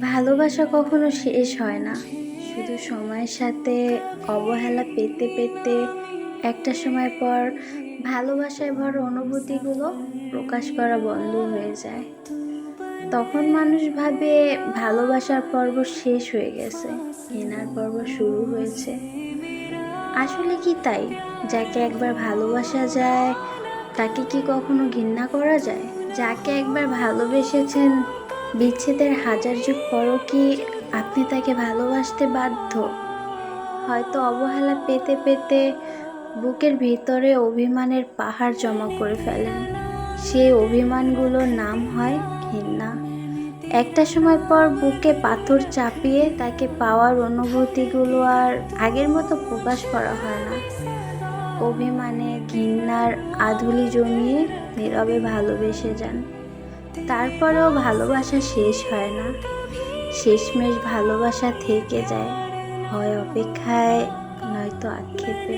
ভালোবাসা কখনো শেষ হয় না, শুধু সময়ের সাথে অবহেলা পেতে পেতে একটা সময় পর ভালোবাসায় ভরা অনুভূতিগুলো প্রকাশ করা বন্ধ হয়ে যায়। তখন মানুষ ভাবে ভালোবাসার পর্ব শেষ হয়ে গেছে, ঘৃণার পর্ব শুরু হয়েছে। আসলে কি তাই? যাকে একবার ভালোবাসা যায় তাকে কি কখনো ঘৃণা করা যায়? যাকে একবার ভালোবেসেছেন, বিচ্ছেদের হাজার যুগ পরও কি আপনি তাকে ভালোবাসতে বাধ্য? হয়তো অবহেলা পেতে পেতে বুকের ভিতরে অভিমানের পাহাড় জমা করে ফেলেন। সেই অভিমানগুলোর নাম হয় ঘৃণা। একটা সময় পর বুকে পাথর চাপিয়ে তাকে পাওয়ার অনুভূতিগুলো আর আগের মতো প্রকাশ করা হয় না। অভিমানে ঘৃণার আধুলি জমিয়ে নীরবে ভালোবেসে যান। তারপরেও ভালোবাসা শেষ হয় না, শেষমেশ ভালোবাসা থেকে যায়, হয় অপেক্ষায় নয়তো আক্ষেপে।